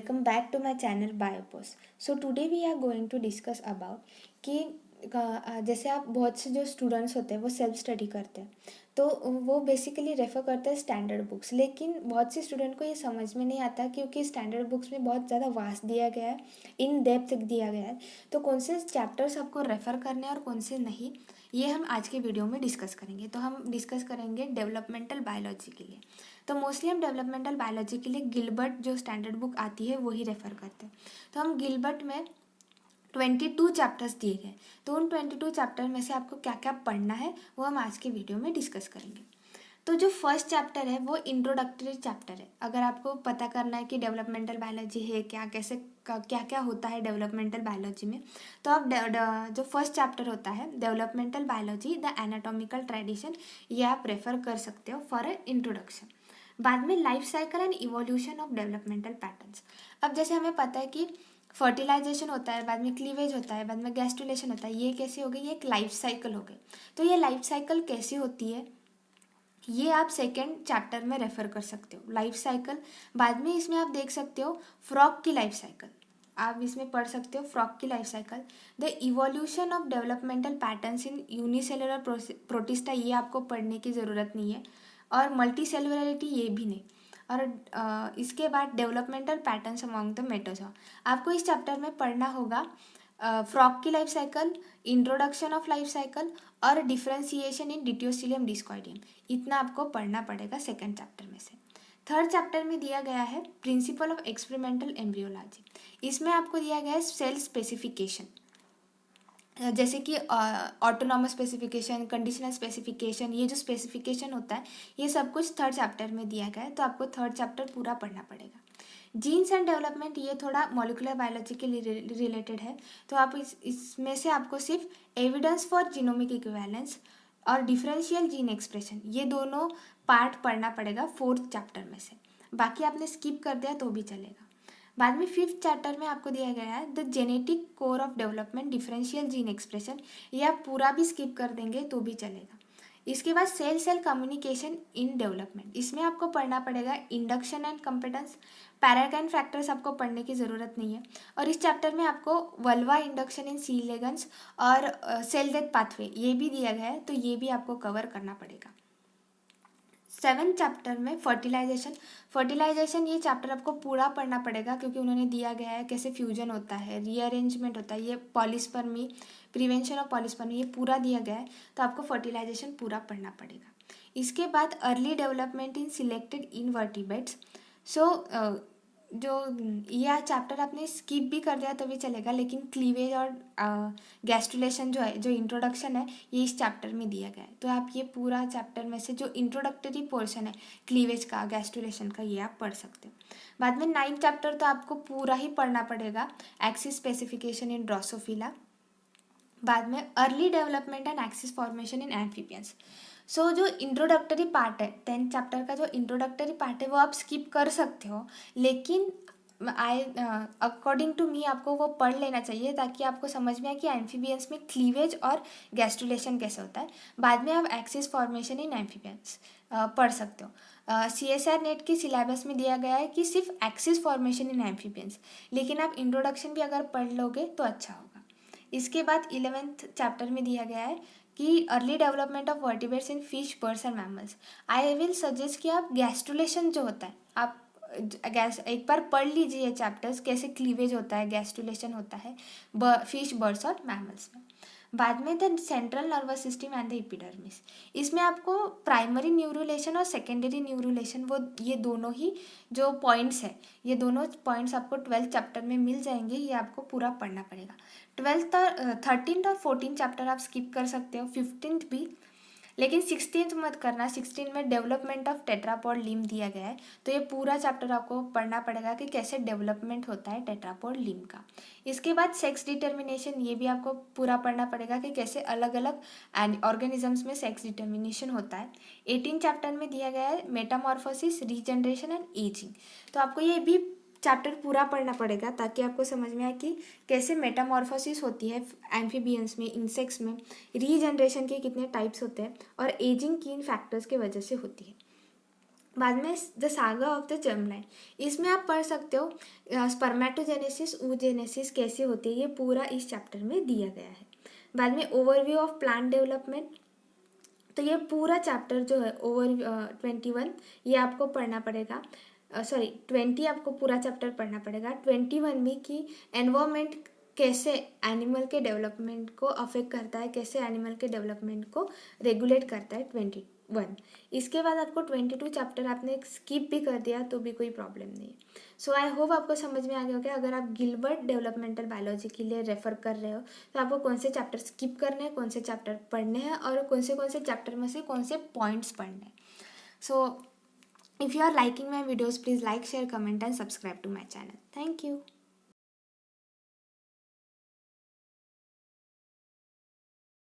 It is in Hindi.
welcome back to my channel Biopos. So today we are going to discuss about कि जैसे आप बहुत से जो स्टूडेंट्स होते हैं वो सेल्फ स्टडी करते हैं तो वो बेसिकली रेफ़र करते हैं स्टैंडर्ड बुक्स, लेकिन बहुत से स्टूडेंट को ये समझ में नहीं आता क्योंकि स्टैंडर्ड बुक्स में बहुत ज़्यादा वास्ट दिया गया है, इन डेप्थ दिया गया है। तो कौन से चैप्टर्स आपको रेफ़र करने हैं और कौन से नहीं, ये हम आज के वीडियो में डिस्कस करेंगे। तो हम डिस्कस करेंगे डेवलपमेंटल बायोलॉजी के लिए। तो मोस्टली हम डेवलपमेंटल बायोलॉजी के लिए गिलबर्ट जो स्टैंडर्ड बुक आती है वही रेफ़र करते हैं। तो हम गिलबर्ट में 22 चैप्टर्स दिए गए, तो उन 22 चैप्टर में से आपको क्या क्या पढ़ना है वो हम आज के वीडियो में डिस्कस करेंगे। तो जो फर्स्ट चैप्टर है वो इंट्रोडक्टरी चैप्टर है। अगर आपको पता करना है कि डेवलपमेंटल बायोलॉजी है क्या, कैसे क्या क्या होता है डेवलपमेंटल बायोलॉजी में, तो आप जो फर्स्ट चैप्टर होता है developmental biology the anatomical tradition, ये आप रेफ़र कर सकते हो फॉर ए इंट्रोडक्शन। बाद में life cycle and evolution of developmental patterns. अब जैसे हमें पता है कि फर्टिलाइजेशन होता है, बाद में क्लीवेज होता है, बाद में गैस्ट्रुलेशन होता है, ये कैसे हो गई, ये एक लाइफ साइकिल हो गई। तो ये लाइफ साइकिल कैसी होती है ये आप सेकेंड चैप्टर में रेफ़र कर सकते हो, लाइफ साइकिल। बाद में इसमें आप देख सकते हो फ्रॉग की लाइफ साइकिल, आप इसमें पढ़ सकते हो फ्रॉग की life cycle. The evolution of developmental patterns in unicellular protista, ये आपको पढ़ने की ज़रूरत नहीं है, और मल्टी सेलुलरिटी ये भी नहीं। और इसके बाद डेवलपमेंटल पैटर्न्स अमॉन्ग द मेटोजोआ, आपको इस चैप्टर में पढ़ना होगा फ्रॉग की life cycle, introduction of life cycle और डिफ्रेंसिएशन इन डिट्योस्टिलियम डिस्कॉइडियम, इतना आपको पढ़ना पड़ेगा सेकेंड चैप्टर में से। थर्ड चैप्टर में दिया गया है प्रिंसिपल ऑफ एक्सपेरिमेंटल एम्ब्रियोलॉजी। इसमें आपको दिया गया है सेल स्पेसिफिकेशन, जैसे कि ऑटोनॉमस स्पेसिफिकेशन, कंडीशनल स्पेसिफिकेशन, ये जो स्पेसिफिकेशन होता है ये सब कुछ थर्ड चैप्टर में दिया गया है, तो आपको थर्ड चैप्टर पूरा पढ़ना पड़ेगा। जीन्स एंड डेवलपमेंट, ये थोड़ा मॉलिकुलर बायोलॉजी के रिलेटेड है, तो आप इसमें से आपको सिर्फ एविडेंस फॉर जीनोमिक इक्विवेलेंस और डिफरेंशियल जीन एक्सप्रेशन, ये दोनों पार्ट पढ़ना पड़ेगा फोर्थ चैप्टर में से। बाकी आपने स्किप कर दिया तो भी चलेगा। बाद में फिफ्थ चैप्टर में आपको दिया गया है the genetic core of development differential gene expression, ये आप पूरा भी स्किप कर देंगे तो भी चलेगा। इसके बाद cell cell communication in development, इसमें आपको पढ़ना पड़ेगा induction and competence, paracrine factors आपको पढ़ने की ज़रूरत नहीं है। और इस चैप्टर में आपको वल्वा इंडक्शन इन सी लेगन्स और सेल डेथ पाथवे ये भी दिया गया है, तो ये भी आपको कवर करना पड़ेगा। सेवेंथ चैप्टर में फर्टिलाइजेशन ये चैप्टर आपको पूरा पढ़ना पड़ेगा क्योंकि उन्होंने दिया गया है कैसे फ्यूजन होता है, रीअरेंजमेंट होता है, ये पॉलिस्पर्मी, प्रिवेंशन ऑफ पॉलिस्पर्मी, ये पूरा दिया गया है, तो आपको फर्टिलाइजेशन पूरा पढ़ना पड़ेगा। इसके बाद early development in selected invertebrates. So जो यह चैप्टर आपने स्किप भी कर दिया तो भी चलेगा, लेकिन क्लीवेज और गैस्ट्रुलेशन जो है, जो इंट्रोडक्शन है, ये इस चैप्टर में दिया गया है, तो आप ये पूरा चैप्टर में से जो इंट्रोडक्टरी पोर्शन है क्लीवेज का, गैस्ट्रुलेशन का, ये आप पढ़ सकते हो। बाद में 9th चैप्टर तो आपको पूरा ही पढ़ना पड़ेगा, एक्सिस स्पेसिफिकेशन इन ड्रोसोफिला। बाद में early development and axis formation in amphibians. So जो इंट्रोडक्टरी पार्ट है 10th चैप्टर का, जो इंट्रोडक्टरी पार्ट है वो आप स्किप कर सकते हो, लेकिन अकॉर्डिंग टू मी आपको वो पढ़ लेना चाहिए ताकि आपको समझ में आए कि एम्फीबियंस में क्लीवेज और गैस्ट्रुलेशन कैसे होता है। बाद में आप एक्सिस फॉर्मेशन इन एम्फीबियंस पढ़ सकते हो। CSR नेट की सिलेबस में दिया गया है कि सिर्फ एक्सिस फॉर्मेशन इन एम्फीबियंस, लेकिन आप इंट्रोडक्शन भी अगर पढ़ लोगे तो अच्छा होगा। इसके बाद 11th चैप्टर में दिया गया है कि early development of vertebrates in fish, birds and mammals. I will suggest कि आप गैस्ट्रुलेशन जो होता है आप एक बार पढ़ लीजिए ये चैप्टर्स, कैसे क्लीवेज होता है, गैस्ट्रुलेशन होता है फिश, बर्ड्स और मैमल्स में। बाद में the central nervous system and the epidermis, इसमें आपको प्राइमरी न्यूरुलेशन और सेकेंडरी न्यूरुलेशन, वो ये दोनों ही जो पॉइंट्स है, ये दोनों पॉइंट्स आपको 12th चैप्टर में मिल जाएंगे, ये आपको पूरा पढ़ना पड़ेगा। 12th और 13th और 14th चैप्टर आप स्किप कर सकते हो, 15th भी, लेकिन 16th मत करना। 16 में डेवलपमेंट ऑफ टेट्रापॉड लिम्ब दिया गया है, तो ये पूरा चैप्टर आपको पढ़ना पड़ेगा कि कैसे डेवलपमेंट होता है टेट्रापॉड लिम्ब का। इसके बाद सेक्स डिटर्मिनेशन, ये भी आपको पूरा पढ़ना पड़ेगा कि कैसे अलग अलग ऑर्गेनिजम्स में सेक्स डिटर्मिनेशन होता है। 18 चैप्टर में दिया गया है मेटामॉर्फोसिस, रीजनरेशन एंड एजिंग, तो आपको ये भी चैप्टर पूरा पढ़ना पड़ेगा ताकि आपको समझ में आए कि कैसे मेटामॉर्फोसिस होती है एम्फीबियंस में, इंसेक्ट्स में, रीजनरेशन के कितने टाइप्स होते हैं और एजिंग किन फैक्टर्स के वजह से होती है। बाद में the saga of the germline, इसमें आप पढ़ सकते हो स्पर्मेटोजेनेसिस oogenesis कैसे होती है, ये पूरा इस चैप्टर में दिया गया है। बाद में ओवरव्यू ऑफ प्लांट डेवलपमेंट, तो ये पूरा चैप्टर जो है ओवर 21 ये आपको पढ़ना पड़ेगा, 20 आपको पूरा चैप्टर पढ़ना पड़ेगा। 21 में कि एनवायरमेंट कैसे एनिमल के डेवलपमेंट को अफेक्ट करता है, कैसे एनिमल के डेवलपमेंट को रेगुलेट करता है 21। इसके बाद आपको 22 चैप्टर आपने स्किप भी कर दिया तो भी कोई प्रॉब्लम नहीं। सो आई होप आपको समझ में आ गया होगा। अगर आप गिलबर्ट डेवलपमेंटल बायोलॉजी के लिए रेफर कर रहे हो तो आपको कौन से चैप्टर स्किप करने हैं, कौन से चैप्टर पढ़ने हैं और कौन से चैप्टर में से कौन से पॉइंट्स पढ़ने हैं। सो if you are liking my videos, please like, share, comment and subscribe to my channel. Thank you.